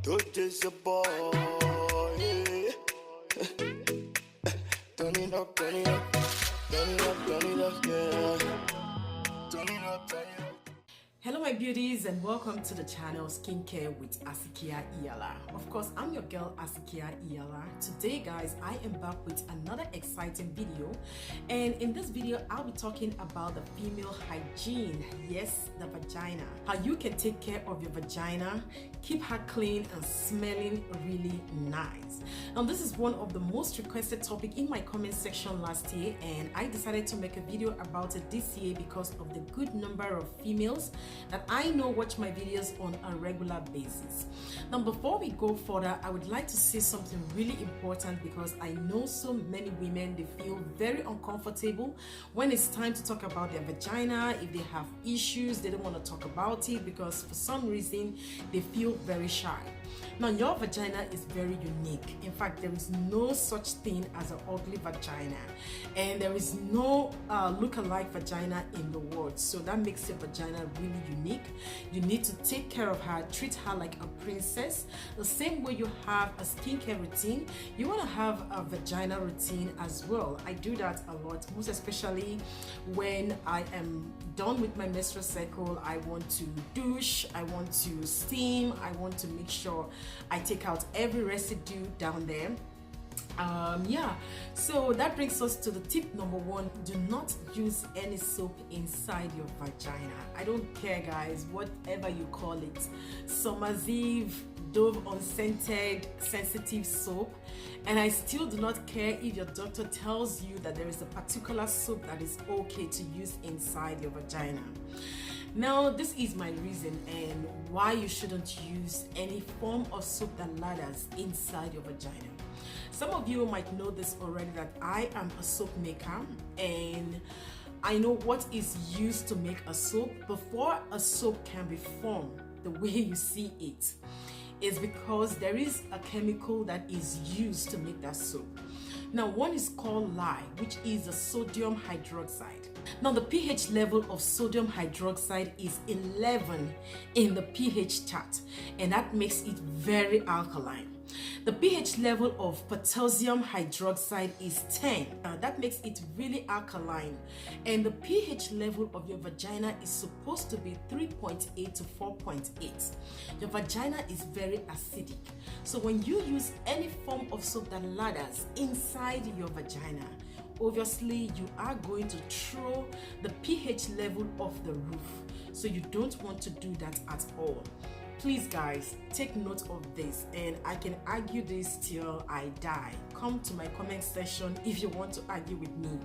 Douche is a boy. Yeah. Turn it up, turn it up, turn it up, turn it up, yeah. Turn it up, turn it up. Hello my beauties and welcome to the channel Skincare with Asikia Iyala. Of course, I'm your girl Asikia Iyala. Today guys, I am back with another exciting video, and in this video I'll be talking about the female hygiene. Yes, the vagina. How you can take care of your vagina, keep her clean and smelling really nice. Now this is one of the most requested topic in my comment section last year, and I decided to make a video about it this year because of the good number of females that I know watch my videos on a regular basis. Now before we go further, I would like to say something really important because I know so many women, they feel very uncomfortable when it's time to talk about their vagina. If they have issues, they don't want to talk about it because for some reason they feel very shy. Now your vagina is very unique. In fact, there is no such thing as an ugly vagina, and there is no look-alike vagina in the world. So that makes your vagina really unique. You need to take care of her, treat her like a princess. The same way you have a skincare routine, you want to have a vagina routine as well. I do that a lot, most especially when I am done with my menstrual cycle. I want to douche, I want to steam, I want to make sure I take out every residue down there. So that brings us to the tip number one. Do not use any soap inside your vagina. I don't care guys, whatever you call it, Summer's Eve, Dove unscented sensitive soap, and I still do not care if your doctor tells you that there is a particular soap that is okay to use inside your vagina. Now this is my reason and why you shouldn't use any form of soap that lathers inside your vagina. Some of you might know this already, that I am a soap maker and I know what is used to make a soap. Before a soap can be formed the way you see it, is because there is a chemical that is used to make that soap. Now one is called lye, which is a sodium hydroxide. Now the pH level of sodium hydroxide is 11 in the pH chart, and that makes it very alkaline. The pH level of potassium hydroxide is 10. That makes it really alkaline. And the pH level of your vagina is supposed to be 3.8 to 4.8. Your vagina is very acidic. So when you use any form of soap that lathers inside your vagina, obviously you are going to throw the pH level off the roof. So you don't want to do that at all. Please guys, take note of this, and I can argue this till I die. Come to my comment section if you want to argue with me.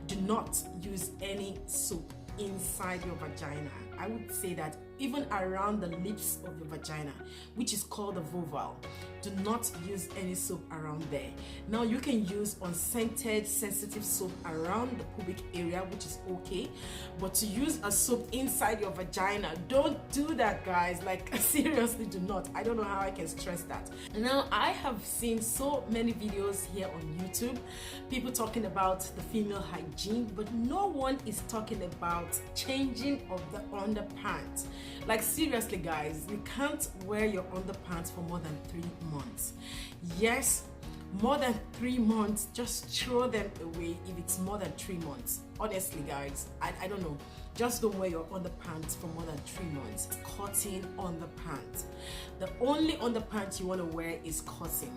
Do not use any soap inside your vagina. I would say that even around the lips of your vagina, which is called the vulva, do not use any soap around there. Now you can use unscented sensitive soap around the pubic area, which is okay, but to use a soap inside your vagina, don't do that guys. Like seriously, do not. I don't know how I can stress that. Now I have seen so many videos here on YouTube, people talking about the female hygiene, but no one is talking about changing of the underpants. Like seriously guys, you can't wear your underpants for more than 3 months. Yes, more than 3 months, just throw them away if it's more than 3 months. Honestly guys, I don't know, just don't wear your underpants for more than 3 months. Cotton underpants. The only underpants you want to wear is cotton.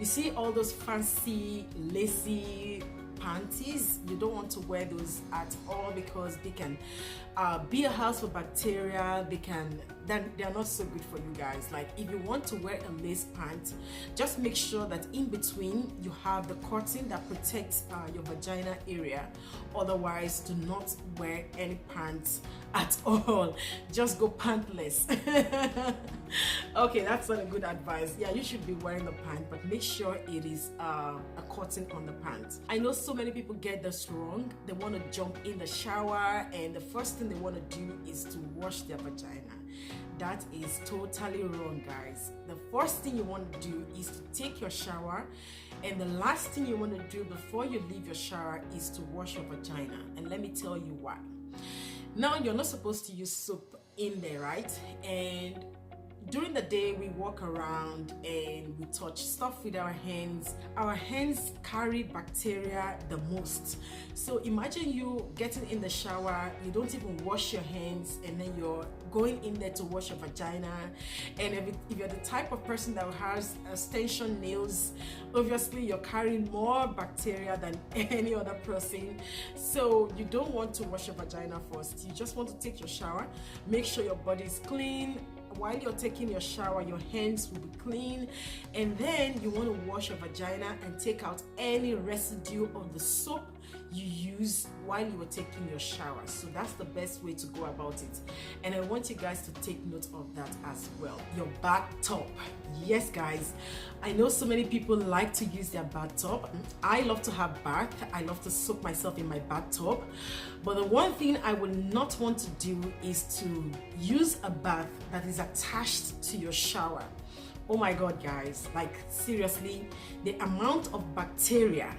You see all those fancy lacy panties, you don't want to wear those at all because they can be a house for bacteria. They're not so good for you guys. Like if you want to wear a lace pant, just make sure that in between you have the cotton that protects your vagina area. Otherwise, do not wear any pants at all. Just go pantless. Okay, that's not a good advice. Yeah, you should be wearing the pant, but make sure it is a cotton on the pants. I know so many people get this wrong. They want to jump in the shower and the first thing they want to do is to wash their vagina. That is totally wrong guys. The first thing you want to do is to take your shower, and the last thing you want to do before you leave your shower is to wash your vagina. And let me tell you why. Now you're not supposed to use soap in there, right? And during the day we walk around and we touch stuff with our hands. Our hands carry bacteria the most. So imagine you getting in the shower, you don't even wash your hands, and then you're going in there to wash your vagina. And if you're the type of person that has extension nails, obviously you're carrying more bacteria than any other person. So you don't want to wash your vagina first. You just want to take your shower, make sure your body is clean. While you're taking your shower, your hands will be clean, and then you want to wash your vagina and take out any residue of the soap you use while you were taking your shower. So that's the best way to go about it, and I want you guys to take note of that as well. Your bathtub. Yes guys, I know so many people like to use their bathtub. I love to have bath. I love to soak myself in my bathtub, but the one thing I would not want to do is to use a bath that is attached to your shower. Oh my god guys, like seriously, the amount of bacteria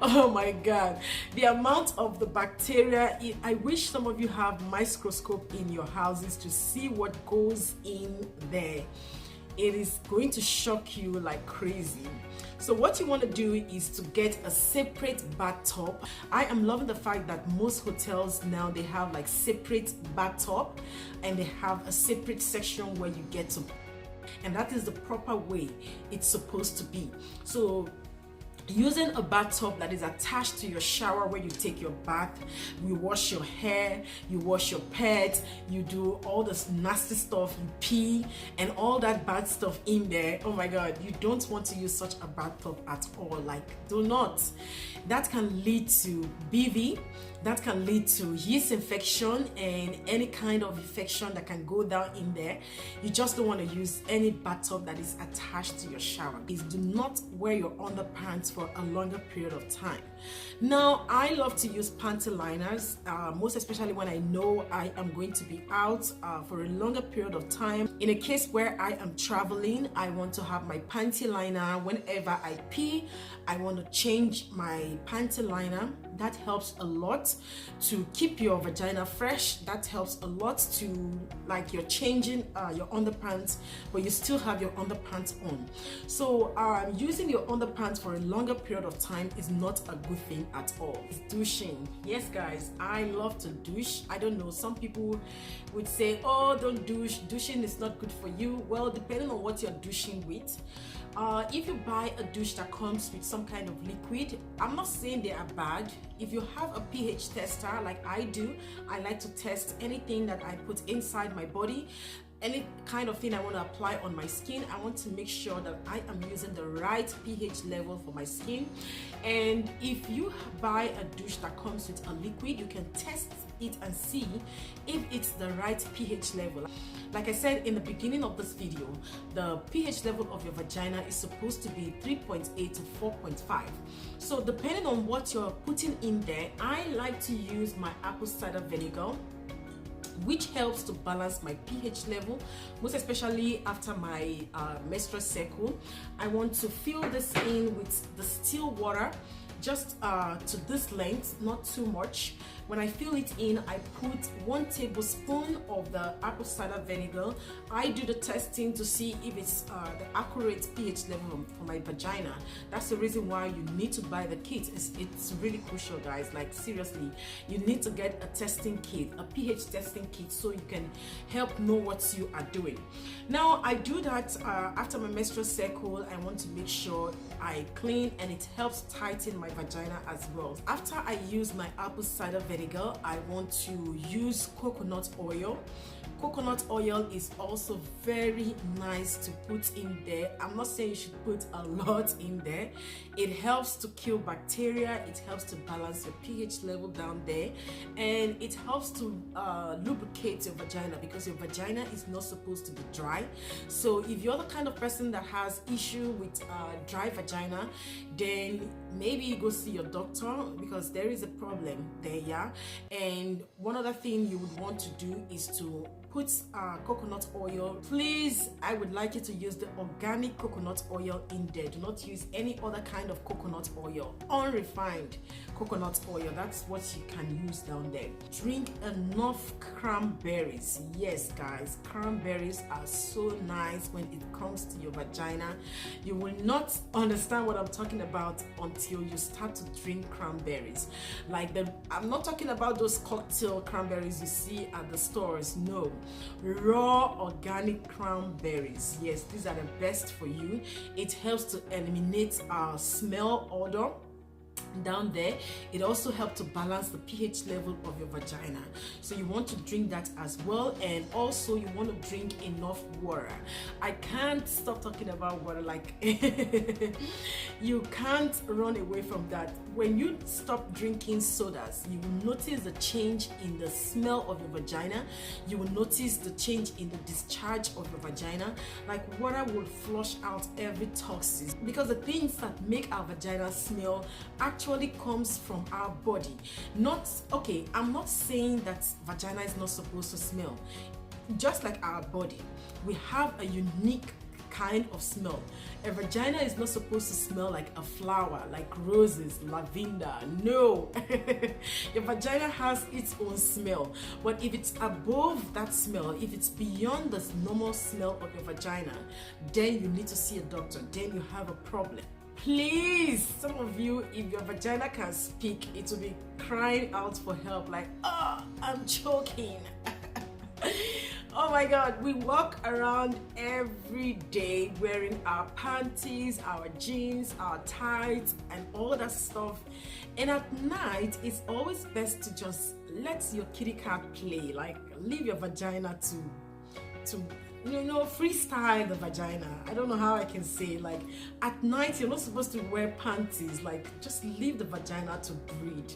oh my god, the amount of the bacteria. I wish some of you have microscope in your houses to see what goes in there. It is going to shock you like crazy. So what you want to do is to get a separate bathtub. I am loving the fact that most hotels now, they have like separate bathtub, and they have a separate section where you get to, and that is the proper way it's supposed to be. So using a bathtub that is attached to your shower where you take your bath, you wash your hair, you wash your pets, you do all this nasty stuff, you pee and all that bad stuff in there. Oh my god, you don't want to use such a bathtub at all. Like, do not. That can lead to BV, that can lead to yeast infection and any kind of infection that can go down in there. You just don't want to use any bathtub that is attached to your shower. Please do not wear your underpants for a longer period of time. Now, I love to use panty liners, most especially when I know I am going to be out for a longer period of time. In a case where I am traveling, I want to have my panty liner. Whenever I pee, I want to change my panty liner. That helps a lot to keep your vagina fresh. That helps a lot to, like, you're changing your underpants, but you still have your underpants on. So using your underpants for a longer period of time is not a good thing at all. It's douching. Yes guys, I love to douche. I don't know, some people would say, oh, don't douche, douching is not good for you. Well, depending on what you're douching with. If you buy a douche that comes with some kind of liquid, I'm not saying they are bad. If you have a pH tester like I do, I like to test anything that I put inside my body. Any kind of thing I want to apply on my skin, I want to make sure that I am using the right pH level for my skin. And if you buy a douche that comes with a liquid, you can test it and see if it's the right pH level. Like I said in the beginning of this video, the pH level of your vagina is supposed to be 3.8 to 4.5. So depending on what you're putting in there, I like to use my apple cider vinegar, which helps to balance my pH level, most especially after my menstrual cycle. I want to fill this in with the still water, just to this length, not too much. When I fill it in, I put 1 tablespoon of the apple cider vinegar. I do the testing to see if it's the accurate pH level for my vagina. That's the reason why you need to buy the kit. It's really crucial, guys. Like, seriously, you need to get a testing kit, a pH testing kit, so you can help know what you are doing. Now, I do that after my menstrual cycle. I want to make sure I clean, and it helps tighten my vagina as well. After I use my apple cider vinegar, I want to use coconut oil. Coconut oil is also very nice to put in there. I'm not saying you should put a lot in there. It helps to kill bacteria, it helps to balance your pH level down there, and it helps to lubricate your vagina, because your vagina is not supposed to be dry. So if you're the kind of person that has issue with dry vagina, then maybe you go see your doctor because there is a problem there, yeah. And one other thing you would want to do is to put coconut oil. Please, I would like you to use the organic coconut oil in there. Do not use any other kind of coconut oil. Unrefined coconut oil, that's what you can use down there. Drink enough cranberries. Yes guys, cranberries are so nice when it comes to your vagina. You will not understand what I'm talking about until you start to drink cranberries. Like I'm not talking about those cocktail cranberries you see at the stores. No, raw organic cranberries. Yes, these are the best for you. It helps to eliminate smell odor down there. It also helps to balance the pH level of your vagina, so you want to drink that as well. And also you want to drink enough water. I can't stop talking about water, like you can't run away from that. When you stop drinking sodas, you will notice the change in the smell of your vagina. You will notice the change in the discharge of your vagina. Like water will flush out every toxin, because the things that make our vagina smell actually comes from our body. I'm not saying that vagina is not supposed to smell. Just like our body, we have a unique kind of smell. A vagina is not supposed to smell like a flower, like roses, lavender. No. Your vagina has its own smell, but if it's above that smell, if it's beyond the normal smell of your vagina, then you need to see a doctor. Then you have a problem. Please, some of you, if your vagina can speak, it will be crying out for help, like, oh, I'm choking. Oh my God, we walk around every day wearing our panties, our jeans, our tights, and all that stuff. And at night, it's always best to just let your kitty cat play, like leave your vagina to freestyle the vagina. I don't know how I can say, like at night you're not supposed to wear panties, like just leave the vagina to breathe.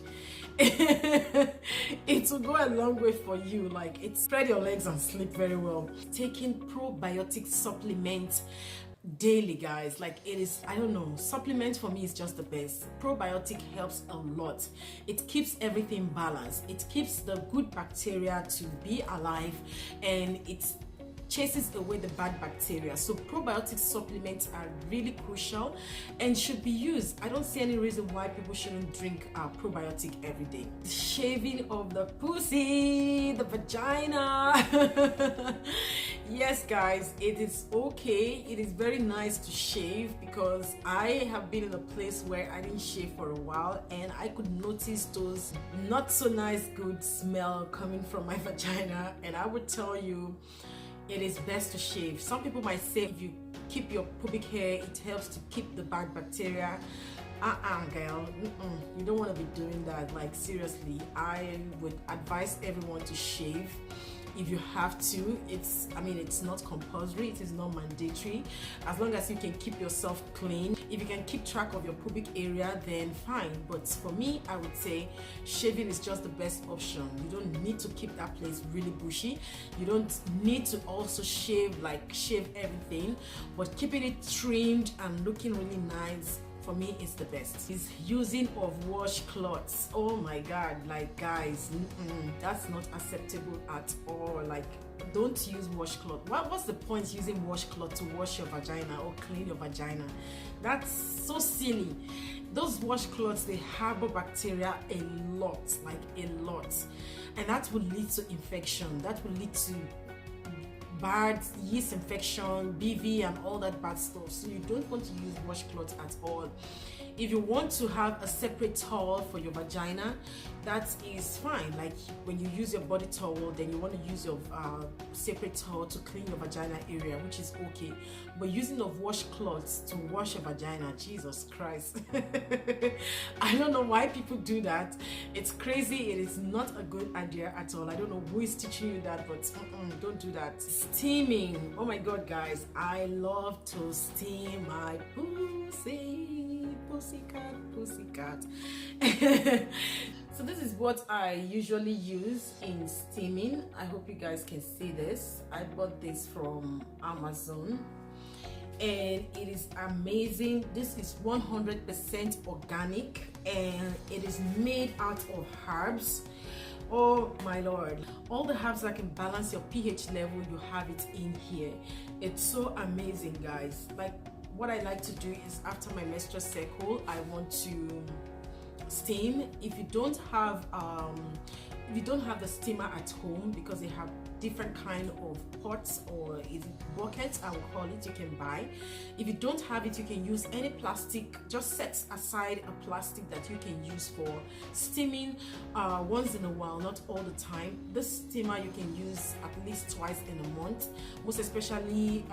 It will go a long way for you. Like spread your legs and sleep very well. Taking probiotic supplements daily, guys, like it is, I don't know, supplement for me is just the best. Probiotic helps a lot. It keeps everything balanced. It keeps the good bacteria to be alive, and it's chases away the bad bacteria. So probiotic supplements are really crucial and should be used. I don't see any reason why people shouldn't drink probiotic every day. Shaving of the pussy, the vagina. Yes guys, it is okay. It is very nice to shave, because I have been in a place where I didn't shave for a while, and I could notice those not so nice good smell coming from my vagina. And I would tell you, it is best to shave. Some people might say if you keep your pubic hair, it helps to keep the bad bacteria. Girl, you don't want to be doing that. Like seriously, I would advise everyone to shave if you have to. It's not compulsory, it is not mandatory, as long as you can keep yourself clean. If you can keep track of your pubic area, then fine. But for me, I would say shaving is just the best option. You don't need to keep that place really bushy. You don't need to also shave everything, but keeping it trimmed and looking really nice, for me, it's the best. Is using of washcloths. Oh my God, like guys, that's not acceptable at all. Like, don't use washcloth. What's the point using washcloth to wash your vagina or clean your vagina? That's so silly. Those washcloths, they harbor bacteria a lot, like a lot, and that will lead to infection. That will lead to bad yeast infection, BV, and all that bad stuff. So you don't want to use washcloths at all. If you want to have a separate towel for your vagina, that is fine. Like when you use your body towel, then you want to use your separate towel to clean your vagina area, which is okay. But using of washcloths to wash your vagina, Jesus Christ. I don't know why people do that. It's crazy. It is not a good idea at all. I don't know who is teaching you that, but don't do that. Steaming. Oh my God, guys, I love to steam my pussy. Pussycat. So this is what I usually use in steaming. I hope you guys can see this. I bought this from Amazon. and it is amazing. This is 100% organic and it is made out of herbs. Oh my lord, all the herbs that can balance your pH level, you have it in here. It's so amazing, guys. Like, what I like to do is after my menstrual cycle, I want to steam. If you don't have the steamer at home, because they have different kind of pots, or is it buckets I will call it, you can buy. If you don't have it, you can use any plastic. Just set aside a plastic that you can use for steaming once in a while, not all the time. This steamer you can use at least twice in a month, most especially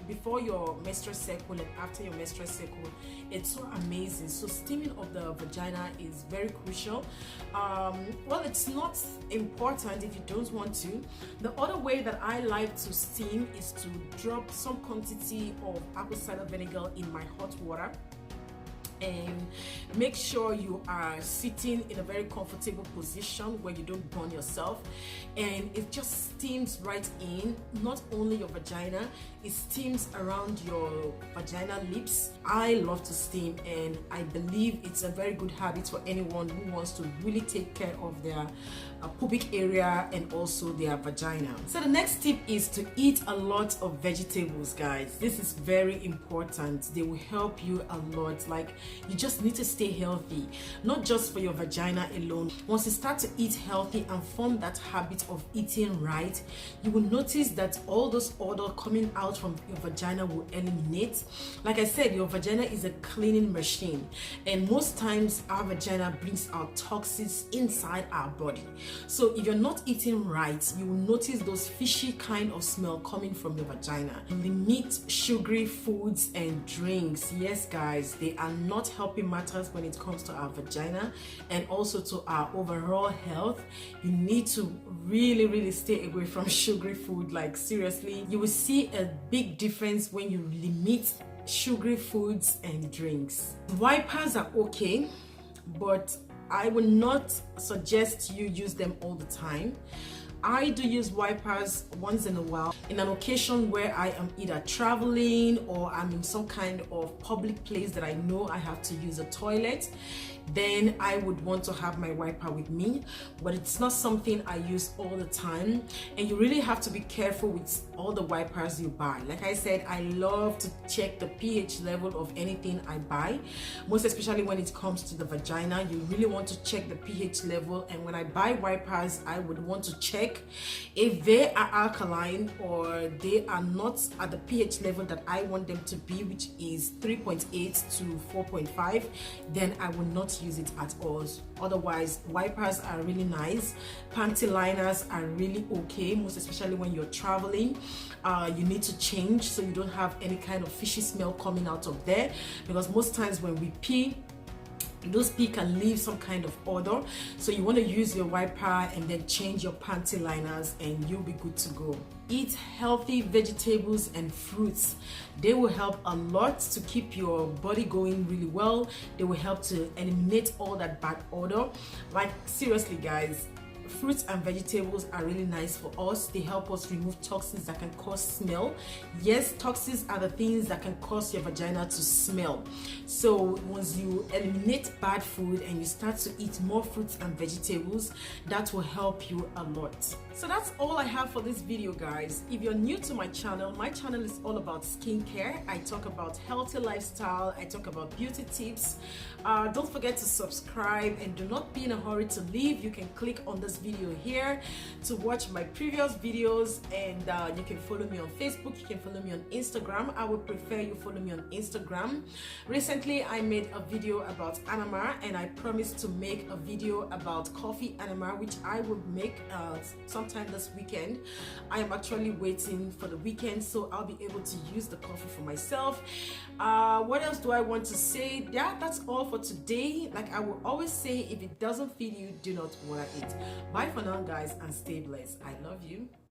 before your menstrual cycle and after your menstrual cycle. It's so amazing. So steaming of the vagina is very crucial. Well, it's not important if you don't want to. The other way that I like to steam is to drop some quantity of apple cider vinegar in my hot water, and make sure you are sitting in a very comfortable position where you don't burn yourself, and it just steams right in. Not only your vagina, it steams around your vagina lips. I love to steam, and I believe it's a very good habit for anyone who wants to really take care of their pubic area and also their vagina. So the next tip is to eat a lot of vegetables, guys. This is very important. They will help you a lot. Like, you just need to stay healthy, not just for your vagina alone. Once you start to eat healthy and form that habit of eating right, you will notice that all those odor coming out from your vagina will eliminate. Like I said, your vagina is a cleaning machine, and most times our vagina brings out toxins inside our body. So if you're not eating right, you will notice those fishy kind of smell coming from your vagina. Limit sugary foods and drinks. Yes, guys, they are not helping matters when it comes to our vagina and also to our overall health. You need to really stay away from sugary food. Like, seriously, you will see a big difference when you limit sugary foods and drinks. Wipers are okay, but I will not suggest you use them all the time. I do use wipers once in a while, in an occasion where I am either traveling or I'm in some kind of public place that I know I have to use a toilet. Then I would want to have my wiper with me, but it's not something I use all the time, and you really have to be careful with all the wipers you buy. Like I said, I love to check the pH level of anything I buy, most especially when it comes to the vagina. You really want to check the pH level, and when I buy wipers, I would want to check if they are alkaline or they are not at the pH level that I want them to be, which is 3.8 to 4.5, then I will not use it at all. Otherwise, wipers are really nice. Panty liners are really okay, most especially when you're traveling. You need to change so you don't have any kind of fishy smell coming out of there, because most times when we pee, those pee can leave some kind of odor. So you want to use your wiper and then change your panty liners and you'll be good to go. Eat healthy vegetables and fruits. They will help a lot to keep your body going really well. They will help to eliminate all that bad odor. Like, seriously, guys, fruits and vegetables are really nice for us. They help us remove toxins that can cause smell. Yes, toxins are the things that can cause your vagina to smell. So once you eliminate bad food and you start to eat more fruits and vegetables, that will help you a lot. So that's all I have for this video, guys. If you're new to my channel is all about skincare. I talk about healthy lifestyle, I talk about beauty tips. Don't forget to subscribe and do not be in a hurry to leave. You can click on this video here to watch my previous videos, and you can follow me on Facebook, you can follow me on Instagram. I would prefer you follow me on Instagram. Recently I made a video about anima, and I promised to make a video about coffee anima, which I will make sometime this weekend. I am actually waiting for the weekend so I'll be able to use the coffee for myself. What else do I want to say? Yeah, that's all for today. Like I will always say, if it doesn't feed you, do not water it. Bye for now, guys, and stay blessed. I love you.